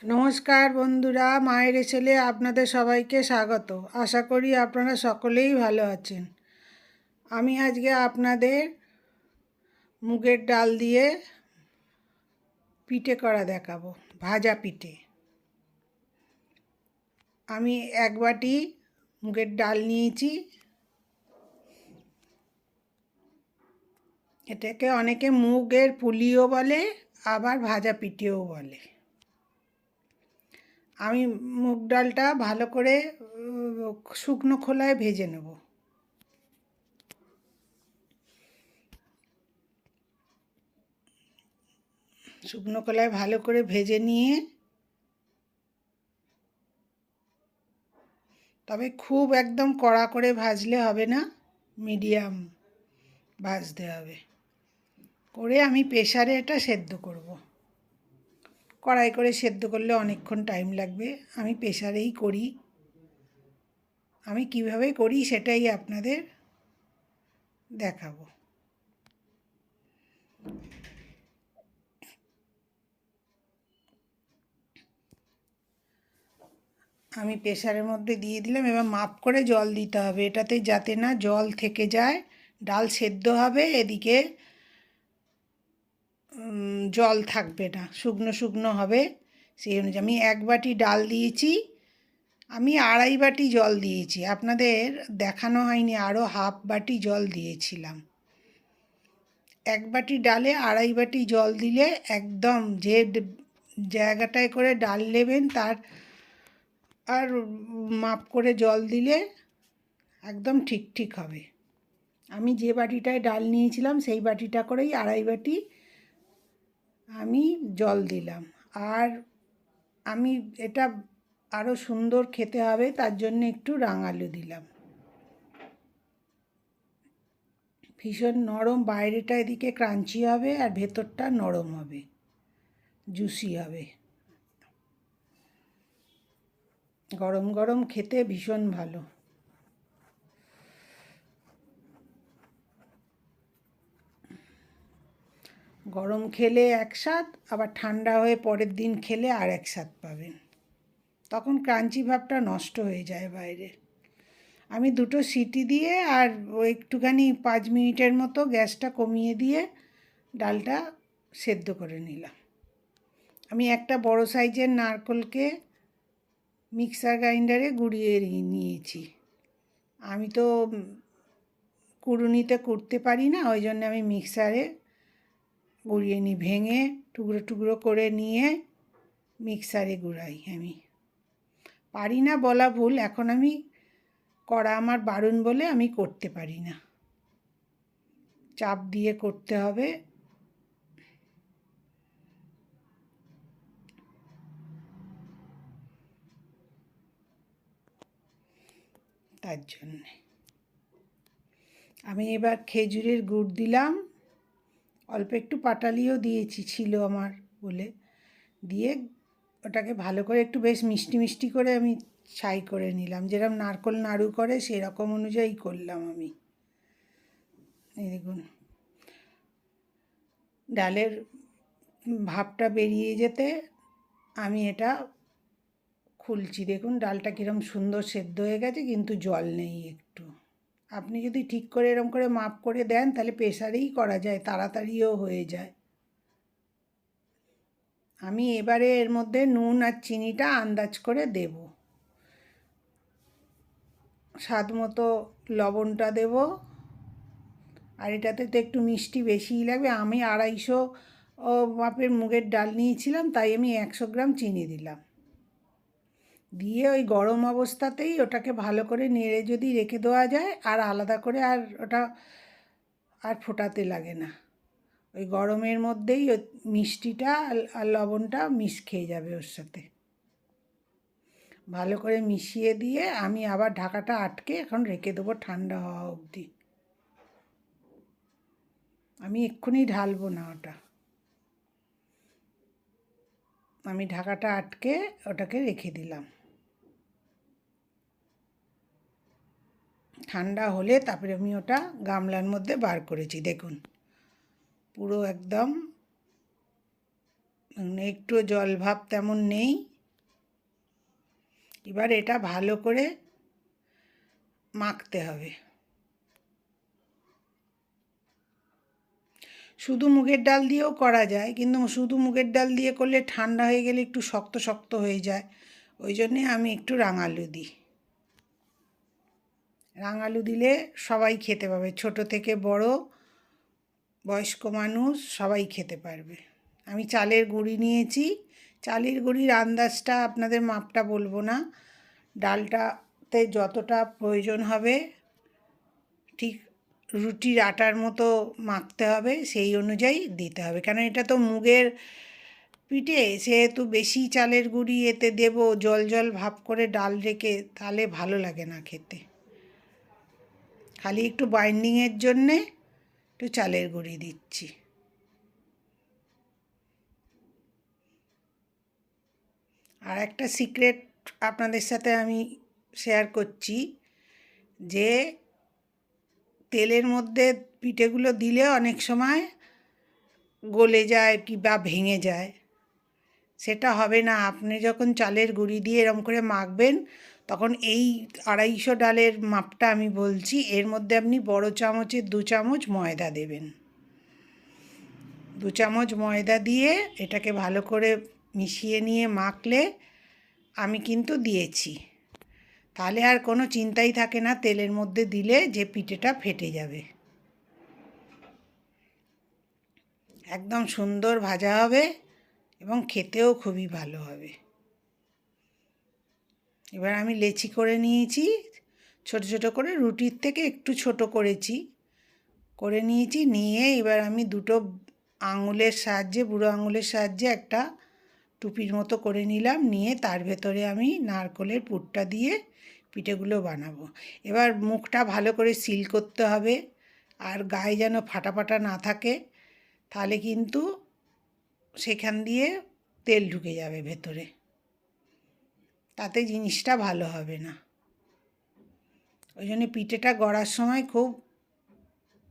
নমস্কার বন্ধুরা, মায়ের ছেলে আপনাদের সবাইকে স্বাগত। আশা করি আপনারা সকলেই ভালো আছেন। আমি আজকে আপনাদের মুগের ডাল দিয়ে পিঠে করা দেখাবো, ভাজা পিঠে। আমি এক বাটি মুগের ডাল নিয়েছি। এটাকে অনেকে মুগের পুলিও বলে, আবার ভাজা পিঠেও বলে। আমি মুগ ডালটা ভালো করে শুকনো খোলায় ভেজে নেব। শুকনো কলায় ভালো করে ভেজে নিয়ে, তবে খুব একদম কড়া করে ভাজলে হবে না, মিডিয়াম ভাজতে হবে। করে আমি প্রেসারে এটা সেদ্ধ করব। কড়াই করে সেদ্ধ করলে অনেকক্ষণ টাইম লাগবে, আমি প্রেসারেই করি। আমি কিভাবে করি সেটাই আপনাদের দেখাবো। আমি প্রেসারের মধ্যে দিয়ে দিলাম। এবার মাপ করে জল দিতে হবে এটাতে, যাতে না জল থেকে যায়। ডাল সেদ্ধ হবে, এদিকে জল থাকবে না, শুকনো শুকনো হবে। সেই অনুযায়ী আমি এক বাটি ডাল দিয়েছি, আমি আড়াই বাটি জল দিয়েছি। আপনাদের দেখানো হয়নি, আরও হাফ বাটি জল দিয়েছিলাম। এক বাটি ডালে আড়াই বাটি জল দিলে একদম যে জায়গাটায় করে ডাল নেবেন তার আর মাপ করে জল দিলে একদম ঠিক ঠিক হবে। আমি যে বাটিটায় ডাল নিয়েছিলাম সেই বাটিটা করেই আড়াই বাটি আমি জল দিলাম। আর আমি এটা আরও সুন্দর খেতে হবে, তার জন্য একটু রাঙালু দিলাম। ভীষণ নরম, বাইরেটা এদিকে ক্রাঞ্চি হবে আর ভেতরটা নরম হবে, জুসি হবে। গরম গরম খেতে ভীষণ ভালো। গরম খেলে এক স্বাদ, আবার ঠান্ডা হয়ে পরের দিন খেলে আর এক স্বাদ পাবেন। তখন ক্রাঞ্চি ভাবটা নষ্ট হয়ে যায় বাইরে। আমি দুটো সিটি দিয়ে আর একটুখানি 5 মিনিটের মতো গ্যাসটা কমিয়ে দিয়ে ডালটা সেদ্ধ করে নিলাম। আমি একটা বড় সাইজের নারকেলকে মিক্সার গ্রাইন্ডারে গুঁড়িয়ে নিয়েছি। আমি তো কুড়ুনিতে কুটতে পারি না, ওই জন্য আমি মিক্সারে গুঁড়িয়ে নিই। ভেঙে টুকরো টুকরো করে নিয়ে মিক্সারে গুঁড়াই। আমি পারি না বলা ভুল, এখন আমি করা আমার বারণ বলে আমি করতে পারি না, চাপ দিয়ে করতে হবে। তার জন্যে আমি এবার খেজুরের গুড় দিলাম, অল্প একটু পাটালিও দিয়েছি, ছিল আমার বলে। দিয়ে ওটাকে ভালো করে একটু বেশ মিষ্টি মিষ্টি করে আমি ছাই করে নিলাম। যেরকম নারকেল নাড়ু করে সেরকম অনুযায়ী করলাম আমি। এই দেখুন, ডালের ভাপটা বেরিয়ে যেতে আমি এটা খুলছি। দেখুন ডালটা কীরকম সুন্দর সেদ্ধ হয়ে গেছে, কিন্তু জল নেই একটু। আপনি যদি ঠিক করে এরকম করে মাপ করে দেন তাহলে প্রেসারেই করা যায়, তাড়াতাড়িও হয়ে যায়। আমি এবারে এর মধ্যে নুন আর চিনিটা আন্দাজ করে দেব। স্বাদ মতো লবণটা দেব। আর এটাতে তো একটু মিষ্টি বেশিই লাগবে। আমি 250 মাপের মুগের ডাল নিয়েছিলাম, তাই আমি 100 গ্রাম চিনি দিলাম। দিয়ে ওই গরম অবস্থাতেই ওটাকে ভালো করে নেড়ে যদি রেখে দেওয়া যায়, আর আলাদা করে আর ওটা আর ফোটাতে লাগে না। ওই গরমের মধ্যেই ওই মিষ্টিটা আর লবণটা মিশ খেয়ে যাবে ওর সাথে। ভালো করে মিশিয়ে দিয়ে আমি আবার ঢাকাটা আটকে এখন রেখে দেবো ঠান্ডা হওয়া অবধি। আমি এক্ষুনি ঢালবো না ওটা, আমি ঢাকাটা আটকে ওটাকে রেখে দিলাম। ঠান্ডা হলে তারপরে আমি ওটা গামলার মধ্যে বার করেছি। দেখুন পুরো একদম একটু জল ভাব তেমন নেই, এবার এটা ভালো করে মাখতে হবে। শুধু মুগের ডাল দিয়েও করা যায়, কিন্তু শুধু মুগের ডাল দিয়ে করলে ঠান্ডা হয়ে গেলে একটু শক্ত শক্ত হয়ে যায়, ওই জন্যে আমি একটু রাঙালু দিই। রাঙালু দিলে সবাই খেতে পাবে, ছোট থেকে বড়, বয়স্ক মানুষ সবাই খেতে পারবে। আমি চালের গুঁড়ি নিয়েছি। চালের গুঁড়ির আন্দাজটা আপনাদের মাপটা বলবো না, ডালটাতে যতটা প্রয়োজন হবে ঠিক রুটির আটার মতো মাখতে হবে, সেই অনুযায়ী দিতে হবে। কারণ এটা তো মুগের পিঠে, সেহেতু বেশি চালের গুঁড়ি এতে দেব জল জল ভাব করে ডাল রেখে, তাহলে ভালো লাগে না খেতে। খালি একটু বাইন্ডিংয়ের জন্যে একটু চালের গুঁড়ি দিচ্ছি। আর একটা সিক্রেট আপনাদের সাথে আমি শেয়ার করছি, যে তেলের মধ্যে পিঠেগুলো দিলে অনেক সময় গলে যায় কি বা ভেঙে যায়, সেটা হবে না। আপনি যখন চালের গুঁড়ি দিয়ে এরম করে মাখবেন, তখন এই 250 ডালের মাপটা আমি বলছি, এর মধ্যে আপনি বড় চামচের 2 চামচ ময়দা দেবেন। 2 চামচ ময়দা দিয়ে এটাকে ভালো করে মিশিয়ে নিয়ে মাখলে, আমি কিন্তু দিয়েছি, তাহলে আর কোনো চিন্তাই থাকে না তেলের মধ্যে দিলে যে পিঠেটা ফেটে যাবে। একদম সুন্দর ভাজা হবে এবং খেতেও খুবই ভালো হবে। এবার আমি লেচি করে নিয়েছি, ছোট ছোট করে, রুটির থেকে একটু ছোট করেছি, করে নিয়েছি। নিয়ে এবার আমি দুটো আঙুলের সাহায্যে, বুড়ো আঙুলের সাহায্যে একটা টুপির মতো করে নিলাম। নিয়ে তার ভেতরে আমি নারকেলের পুরটা দিয়ে পিঠেগুলো বানাবো। এবার মুখটা ভালো করে সিল করতে হবে, আর গায়ে যেন ফাটা ফাটা না থাকে, তাহলে কিন্তু সেখান দিয়ে তেল ঢুকে যাবে ভেতরে, তাতে জিনিসটা ভালো হবে না। ওই জন্য পিঠেটা গড়ার সময় খুব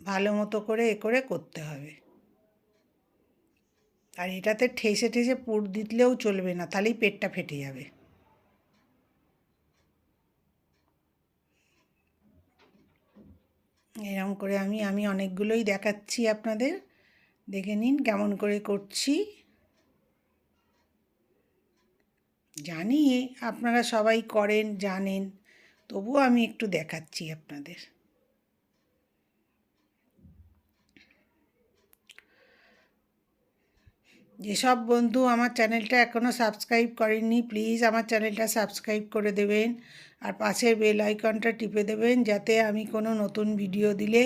ভালো মতো করে করতে হবে। আর এটাতে ঠেসে ঠেসে পুর দিলেও চলবে না, তাহলেই পেটটা ফেটে যাবে। এরকম করে আমি অনেকগুলোই দেখাচ্ছি আপনাদের, দেখে নিন কেমন করে করছি। জানি আপনারা সবাই করেন, জানেন, তবুও আমি একটু দেখাচ্ছি আপনাদের। যেসব বন্ধু আমার চ্যানেলটা এখনও সাবস্ক্রাইব করেননি, প্লিজ আমার চ্যানেলটা সাবস্ক্রাইব করে দেবেন, আর পাশের বেল আইকনটা টিপে দেবেন, যাতে আমি কোনো নতুন ভিডিও দিলে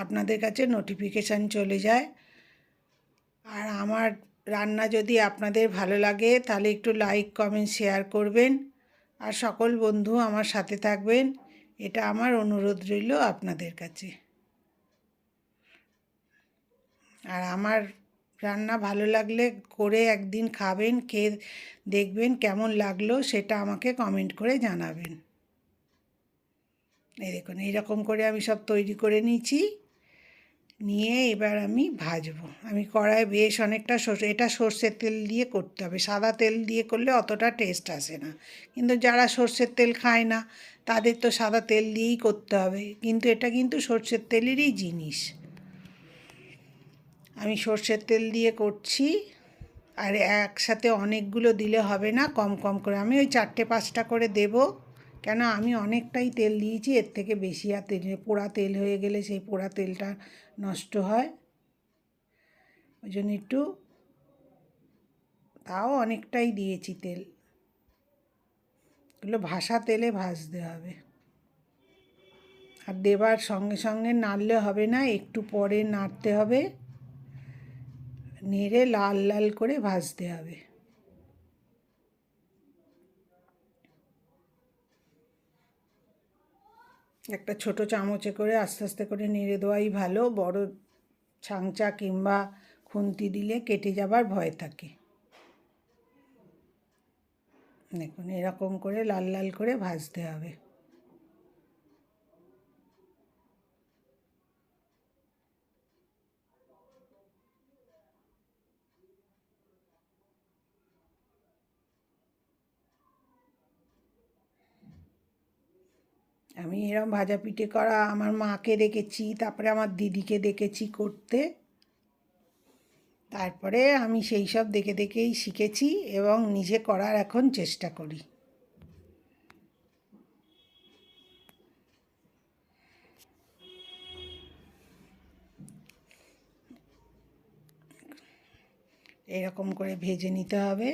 আপনাদের কাছে নোটিফিকেশান চলে যায়। আর আমার রান্না যদি আপনাদের ভালো লাগে, তাহলে একটু লাইক, কমেন্ট, শেয়ার করবেন, আর সকল বন্ধু আমার সাথে থাকবেন, এটা আমার অনুরোধ রইল আপনাদের কাছে। আর আমার রান্না ভালো লাগলে করে একদিন খাবেন, খেয়ে দেখবেন কেমন লাগলো, সেটা আমাকে কমেন্ট করে জানাবেন। এই দেখুন, এইরকম করে আমি সব তৈরি করে নিয়েছি। নিয়ে এবার আমি ভাজবো। আমি কড়াই বেশ অনেকটা এটা সর্ষের তেল দিয়ে করতে হবে, সাদা তেল দিয়ে করলে অতটা টেস্ট আসে না। কিন্তু যারা সর্ষের তেল খায় না, তাদের তো সাদা তেল দিয়েই করতে হবে, কিন্তু এটা কিন্তু সর্ষের তেলেরই জিনিস। আমি সর্ষের তেল দিয়ে করছি। আর একসাথে অনেকগুলো দিলে হবে না, কম কম করে আমি ওই 4-5টা করে দেব, কেন আমি অনেকটাই তেল দিয়েছি, এর থেকে বেশি আর তেল, পোড়া তেল হয়ে গেলে সেই পোড়া তেলটা নষ্ট হয়, ওই জন্য একটু, তাও অনেকটাই দিয়েছি তেল। এগুলো ভাসা তেলে ভাজতে হবে, আর দেবার সঙ্গে সঙ্গে নাড়লে হবে না, একটু পরে নাড়তে হবে, নেড়ে লাল লাল করে ভাজতে হবে। একটা ছোট চামচে করে আস্তে আস্তে করে নেড়ে দেওয়াই ভালো, বড় ছাংচা কিংবা খুন্তি দিলে কেটে যাবার ভয় থাকে। দেখুন, এরকম করে লাল লাল করে ভাজতে হবে। আমি এরকম ভাজা পিঠে করা আমার মাকে দেখেছি, তারপরে আমার দিদিকে দেখেছি করতে, তারপরে আমি সেই সব দেখে দেখেই শিখেছি এবং নিজে করার এখন চেষ্টা করি। এরকম করে ভেজে নিতে হবে।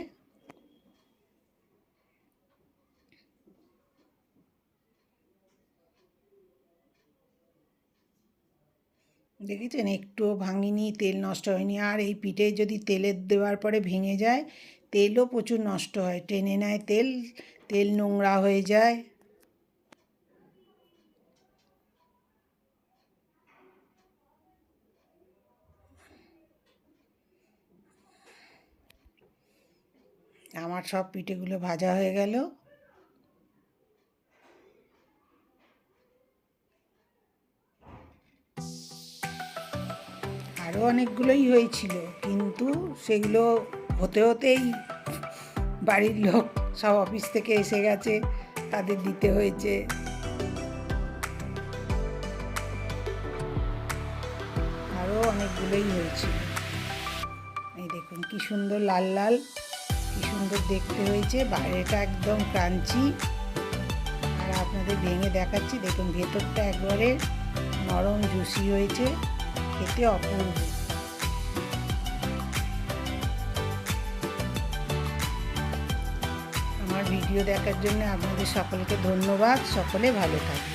দেখেছেন, একটুও ভাঙিনি, তেল নষ্ট হয়নি। আর এই পিঠে যদি তেলের দেওয়ার পরে ভেঙে যায়, তেলও প্রচুর নষ্ট হয়, টেনে নেয় তেল, তেল নোংরা হয়ে যায়। আমার সব পিঠেগুলো ভাজা হয়ে গেল। আরও অনেকগুলোই হয়েছিল, কিন্তু সেগুলো হতে হতেই বাড়ির লোক সব অফিস থেকে এসে গেছে, তাদের দিতে হয়েছে। আরও অনেকগুলোই হয়েছিল। এই দেখুন কি সুন্দর লাল লাল, কি সুন্দর দেখতে হয়েছে, বাইরেটা একদম ক্রাঞ্চি। আর আপনাদের ভেঙে দেখাচ্ছি, দেখুন ভেতরটা একবারে নরম জুসি হয়েছে, খেতে অপূর্ব। আমার ভিডিও দেখার জন্য আপনাদের সকলকে ধন্যবাদ। সকলে ভালো থাকবে।